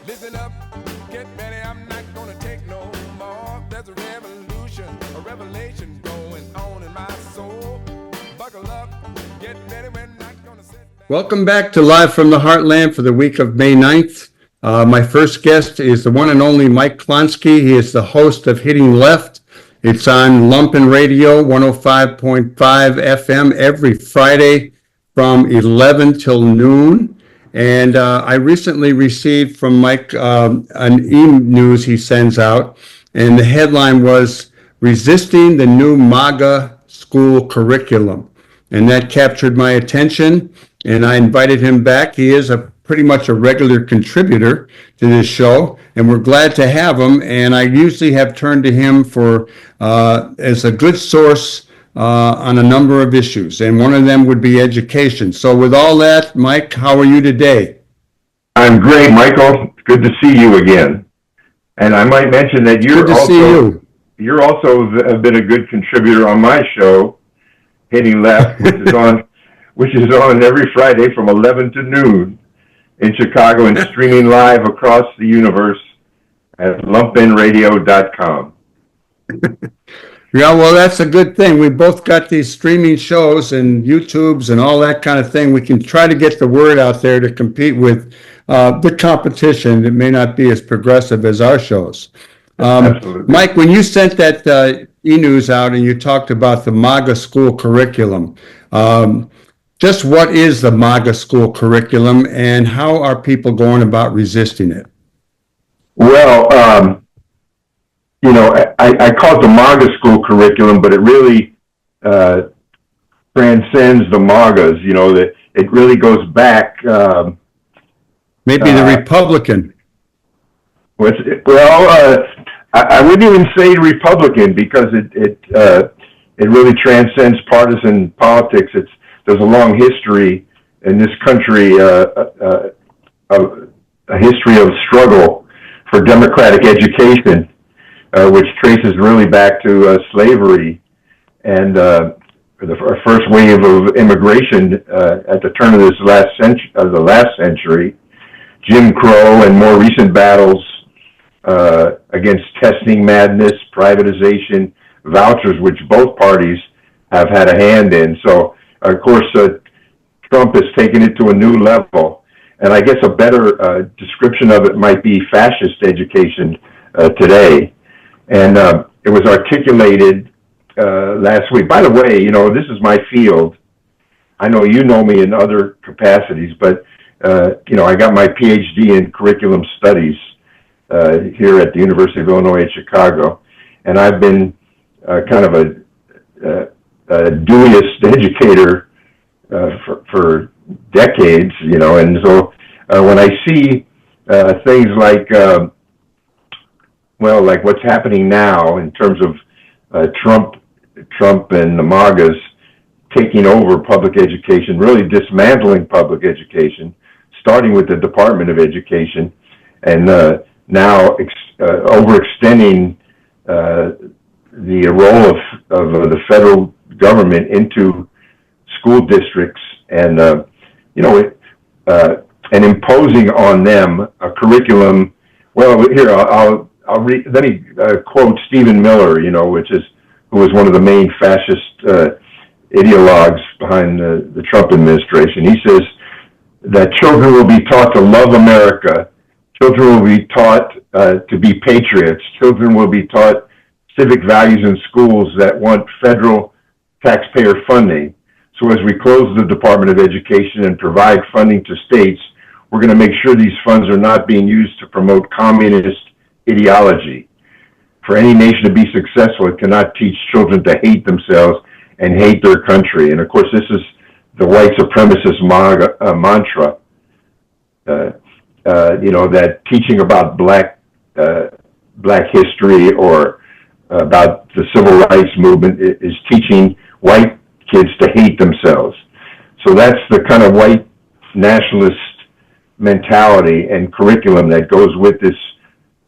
Listen up, get ready, I'm not gonna take no more. There's a revolution, a revelation going on in my soul. Buckle up, get ready, we're not gonna sit back. Welcome back to Live from the Heartland for the week of May 9th. My first guest is the one and only Mike Klonsky. He is the host of Hitting Left. It's on Lumpen Radio, 105.5 FM every Friday from 11 till noon. And I recently received from Mike an e-news he sends out, and the headline was Resisting the New MAGA School Curriculum. And that captured my attention, and I invited him back. He is pretty much a regular contributor to this show, and we're glad to have him. And I usually have turned to him for as a good source on a number of issues, and one of them would be education. So with all that, Mike, how are you today? I'm great, Michael. It's good to see you again. And I might mention that you're also have been a good contributor on my show, Hitting Left, which is on every Friday from 11 to noon in Chicago and streaming live across the universe at lumpenradio.com. Yeah, well, that's a good thing. We both got these streaming shows and YouTubes and all that kind of thing. We can try to get the word out there to compete with the competition that may not be as progressive as our shows. Mike, when you sent that e-news out and you talked about the MAGA school curriculum, just what is the MAGA school curriculum and how are people going about resisting it? Well, I call it the MAGA school curriculum, but it really transcends the MAGAs. That it really goes back. Maybe the Republican. I wouldn't even say Republican because it really transcends partisan politics. There's a long history in this country, a history of struggle for democratic education. Which traces really back to slavery and the first wave of immigration at the turn of the last century, Jim Crow, and more recent battles against testing madness, privatization, vouchers, which both parties have had a hand in. So, of course, Trump has taken it to a new level, and I guess a better description of it might be fascist education today. And it was articulated last week. By the way, this is my field. I know you know me in other capacities, but, I got my PhD in curriculum studies here at the University of Illinois at Chicago. And I've been kind of a dualist educator for decades, and so when I see things like what's happening now in terms of Trump and the MAGAs taking over public education, really dismantling public education, starting with the Department of Education, and now overextending the role of the federal government into school districts, and and imposing on them a curriculum. Well, here I'll read. Let me quote Stephen Miller, who was one of the main fascist ideologues behind the Trump administration. He says that children will be taught to love America. Children will be taught to be patriots. Children will be taught civic values in schools that want federal taxpayer funding. So as we close the Department of Education and provide funding to states, we're going to make sure these funds are not being used to promote communist ideology. For any nation to be successful, it cannot teach children to hate themselves and hate their country. And of course, this is the white supremacist mantra. That teaching about black history or about the civil rights movement is teaching white kids to hate themselves. So that's the kind of white nationalist mentality and curriculum that goes with this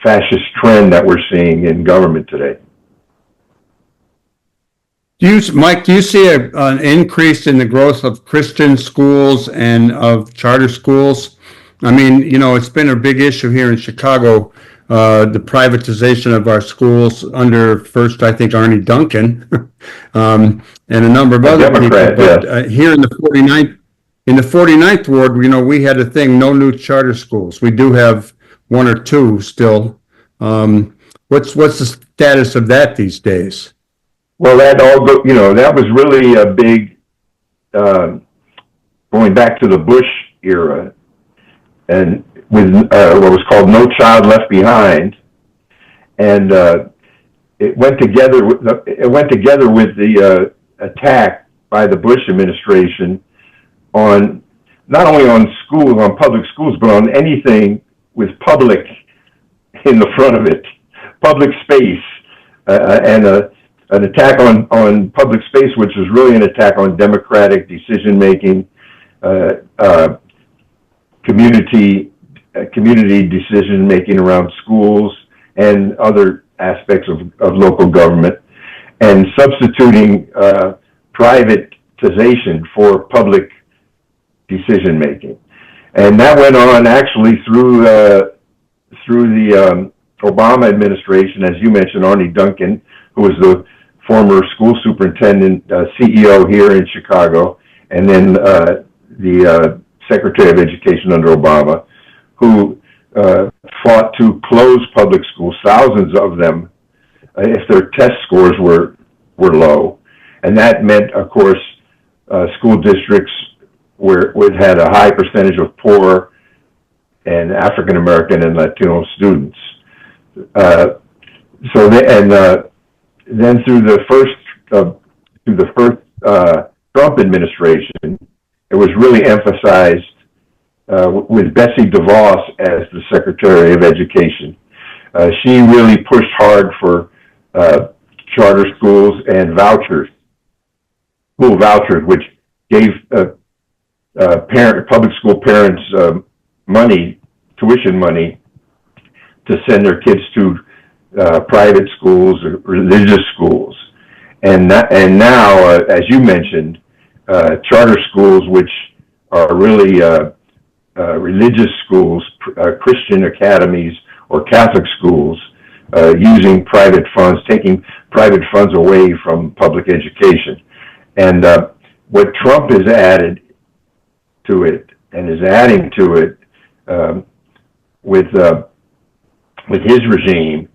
fascist trend that we're seeing in government today. Mike, do you see an increase in the growth of Christian schools and of charter schools I mean, it's been a big issue here in Chicago, the privatization of our schools under first, I think, Arnie Duncan, and a number of other Democrat, people. But here in the 49th ward, we had a thing, no new charter schools. We do have one or two still. What's the status of that these days? Well, that was really a big, going back to the Bush era, and with what was called No Child Left Behind, and it went together with the attack by the Bush administration on not only on public schools, but on anything with public in the front of it, public space, and an attack on public space, which is really an attack on democratic decision making, community decision making around schools and other aspects of local government, and substituting privatization for public decision making. And that went on actually through the Obama administration, as you mentioned, Arnie Duncan, who was the former school superintendent, CEO here in Chicago, and then the Secretary of Education under Obama, who fought to close public schools, thousands of them, if their test scores were low. And that meant, of course, school districts which had a high percentage of poor and African American and Latino students. Then through the first Trump administration, it was really emphasized with Betsy DeVos as the Secretary of Education. She really pushed hard for charter schools and school vouchers, which gave public school parents tuition money to send their kids to private schools or religious schools. And now, as you mentioned, charter schools, which are really religious schools, Christian academies or Catholic schools, using private funds, taking private funds away from public education. And what Trump has added to it, and is adding to it with his regime,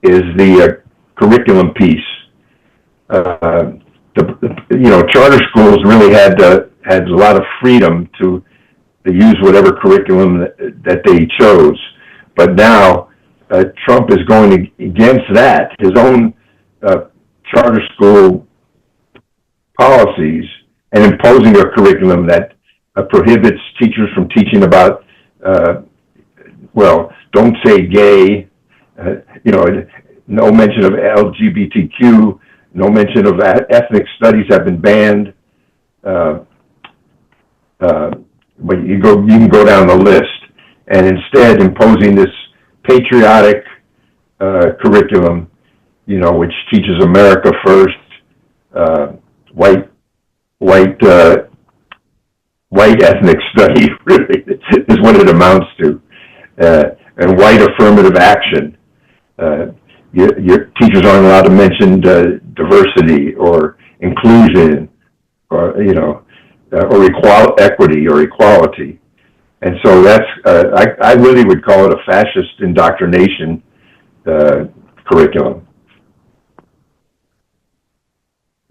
is the curriculum piece. Charter schools really had a lot of freedom to use whatever curriculum that they chose, but now Trump is going against that, his own charter school policies, and imposing a curriculum that prohibits teachers from teaching about, don't say gay, no mention of LGBTQ, no mention of ethnic studies have been banned. But you can go down the list, and instead imposing this patriotic curriculum, which teaches America first, white ethnic study really is what it amounts to, and white affirmative action. Your teachers aren't allowed to mention diversity or inclusion, or equity or equality. And so that's I really would call it a fascist indoctrination curriculum.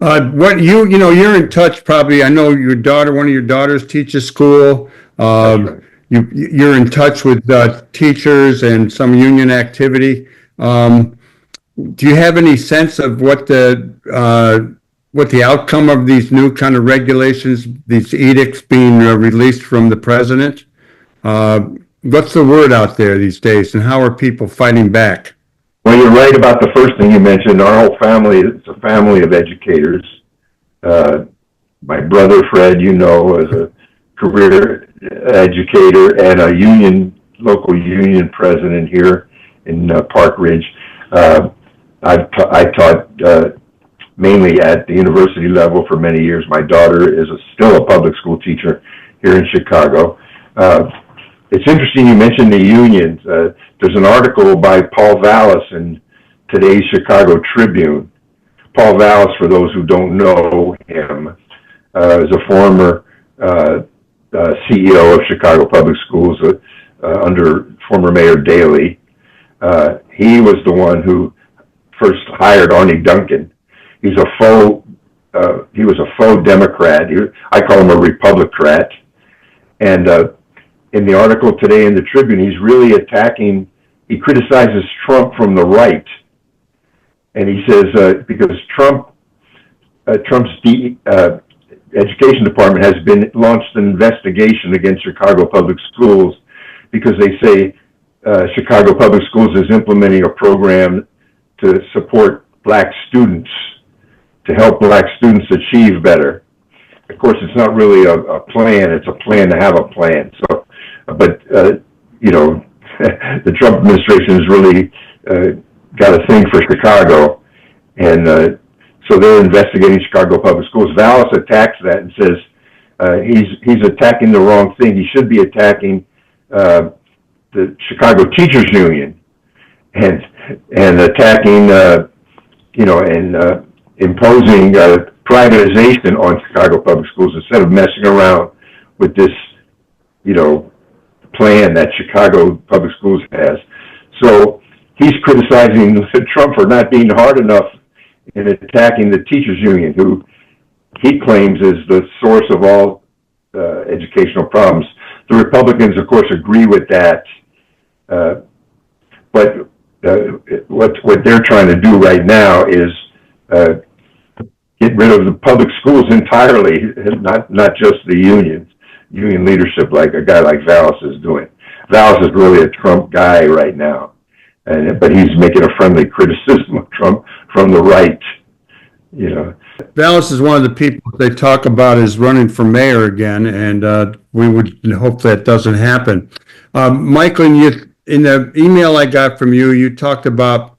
You're in touch probably. I know one of your daughters teaches school. Right. You're in touch with teachers and some union activity. Do you have any sense of what the outcome of these new kind of regulations, these edicts being released from the president? What's the word out there these days, and how are people fighting back? Well, you're right about the first thing you mentioned. Our whole family is a family of educators. My brother Fred, is a career educator and a local union president here in Park Ridge. I taught mainly at the university level for many years. My daughter is still a public school teacher here in Chicago. it's interesting you mentioned the unions. There's an article by Paul Vallis in today's Chicago Tribune. Paul Vallis, for those who don't know him, is a former CEO of Chicago Public Schools under former Mayor Daley. He was the one who first hired Arne Duncan. He was a faux Democrat. I call him a Republicrat. And in the article today in the Tribune, he's really he criticizes Trump from the right. And he says, because Trump's education department has launched an investigation against Chicago Public Schools because they say Chicago Public Schools is implementing a program to support black students, to help black students achieve better. Of course, it's not really a plan. It's a plan to have a plan. So, but, the Trump administration has really got a thing for Chicago. And so they're investigating Chicago Public Schools. Vallis attacks that and says he's attacking the wrong thing. He should be attacking the Chicago Teachers Union and attacking, and imposing privatization on Chicago Public Schools instead of messing around with this, plan that Chicago Public Schools has. So he's criticizing Trump for not being hard enough in attacking the teachers union, who he claims is the source of all educational problems. The Republicans, of course, agree with that, but what they're trying to do right now is get rid of the public schools entirely, not just the union leadership, like a guy like Vallis is doing. Vallis is really a Trump guy right now, but he's making a friendly criticism of Trump from the right. Vallis is one of the people they talk about as running for mayor again, and we would hope that doesn't happen. Michael, in the email I got from you, you talked about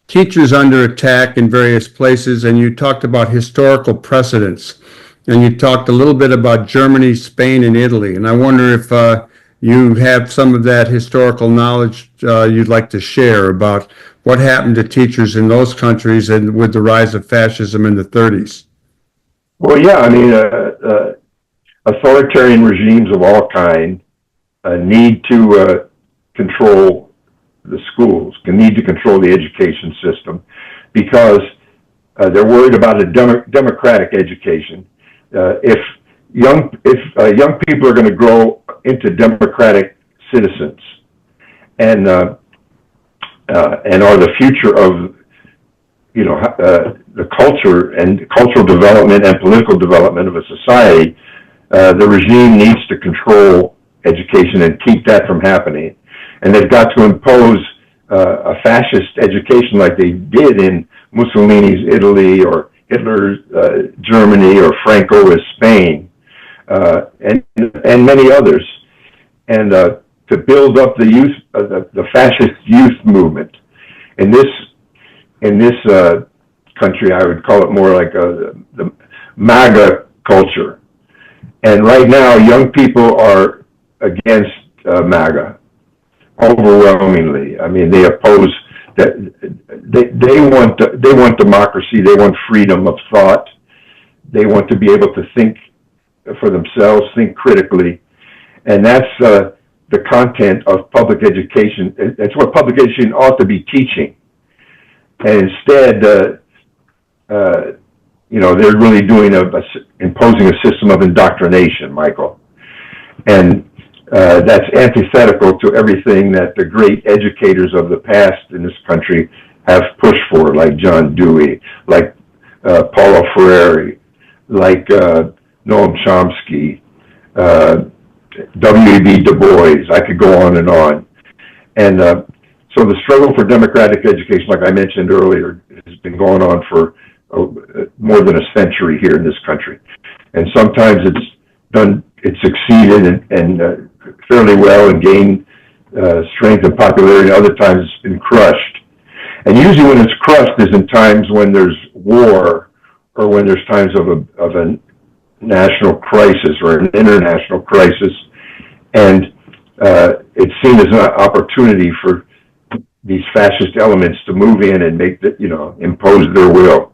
teachers under attack in various places, and you talked about historical precedents, and you talked a little bit about Germany, Spain, and Italy. And I wonder if you have some of that historical knowledge you'd like to share about what happened to teachers in those countries and with the rise of fascism in the 30s. Well, yeah, I mean, authoritarian regimes of all kind need to control the schools, need to control the education system, because they're worried about a democratic education. If young people are going to grow into democratic citizens and are the future of the culture and cultural development and political development of a society, the regime needs to control education and keep that from happening. And they've got to impose a fascist education like they did in Mussolini's Italy or Hitler's Germany or Franco's Spain, and many others, and to build up the youth, the fascist youth movement. In this country, I would call it more like the MAGA culture. And right now, young people are against MAGA overwhelmingly. I mean, they oppose that. They want democracy. They want freedom of thought. They want to be able to think for themselves, think critically, and that's the content of public education. That's what public education ought to be teaching. And instead, they're really doing imposing a system of indoctrination, Michael. And that's antithetical to everything that the great educators of the past in this country have pushed for, like John Dewey, like Paulo Freire, like Noam Chomsky, W.E.B. Du Bois. I could go on. And so the struggle for democratic education, like I mentioned earlier, has been going on for more than a century here in this country. And sometimes it's succeeded and fairly well and gained strength and popularity. Other times it's been crushed. And usually when it's crushed is in times when there's war or when there's times of a national crisis or an international crisis. And it's seen as an opportunity for these fascist elements to move in and make impose their will.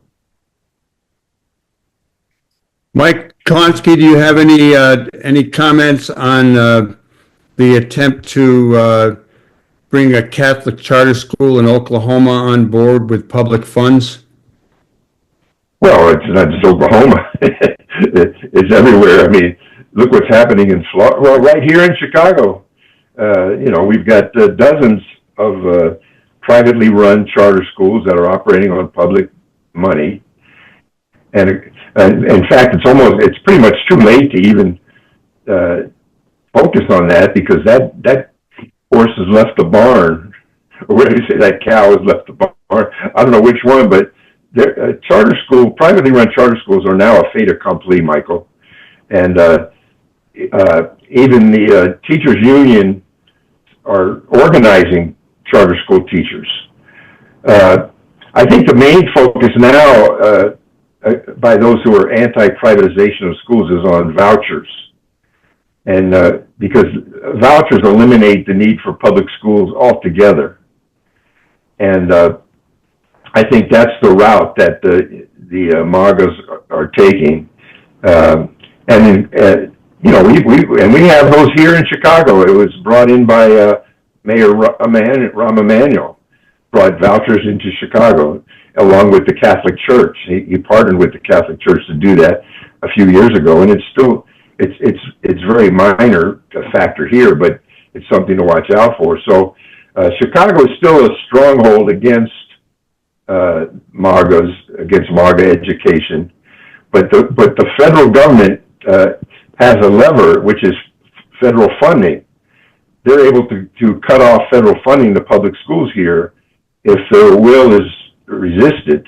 Mike Klonsky, do you have any comments on the attempt to bring a Catholic charter school in Oklahoma on board with public funds? Well, it's not just Oklahoma. It's everywhere. I mean, look what's happening in Florida. Well, right here in Chicago, we've got dozens of privately run charter schools that are operating on public money. And in fact, it's pretty much too late to even focus on that, because that horse has left the barn, or whatever you say, that cow has left the barn. I don't know which one, but privately run charter schools are now a fait accompli, Michael. And even the teachers union are organizing charter school teachers. I think the main focus now by those who are anti-privatization of schools is on vouchers. And because vouchers eliminate the need for public schools altogether. And I think that's the route that the MAGAs are taking. We have those here in Chicago. It was brought in by Mayor Rahm Emanuel, brought vouchers into Chicago along with the Catholic Church. He partnered with the Catholic Church to do that a few years ago, and it's very minor a factor here, but it's something to watch out for. So Chicago is still a stronghold against against MAGA education, but the federal government has a lever, which is federal funding. They're able to cut off federal funding to public schools here if their will is resisted,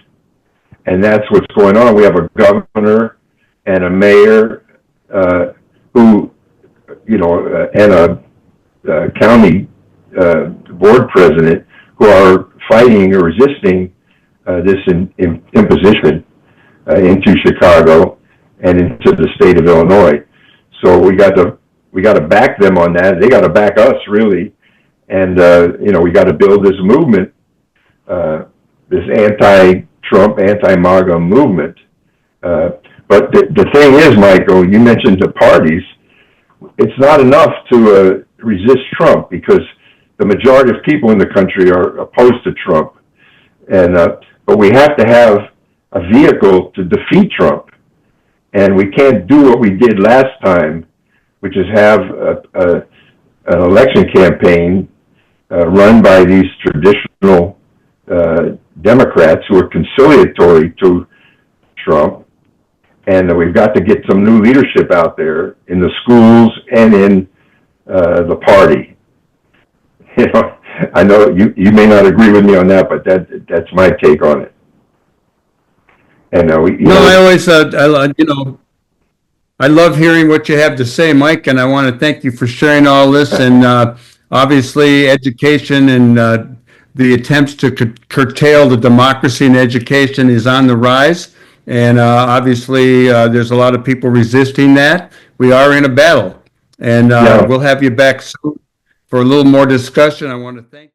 and that's what's going on. We have a governor and a mayor and a county board president who are fighting or resisting this imposition into Chicago and into the state of Illinois. So we got to back them on that. They got to back us, really, and we got to build this movement, this anti-Trump, anti-MAGA movement. But the thing is, Michael, you mentioned the parties. It's not enough to resist Trump, because the majority of people in the country are opposed to Trump, but we have to have a vehicle to defeat Trump, and we can't do what we did last time, which is have an election campaign run by these traditional Democrats who are conciliatory to Trump, and we've got to get some new leadership out there in the schools and in the party. I know you may not agree with me on that, but that's my take on it. And I always I love hearing what you have to say, Mike, and I want to thank you for sharing all this. And obviously, education and the attempts to curtail the democracy in education is on the rise. And obviously, there's a lot of people resisting that. We are in a battle, and we'll have you back soon for a little more discussion. I want to thank you.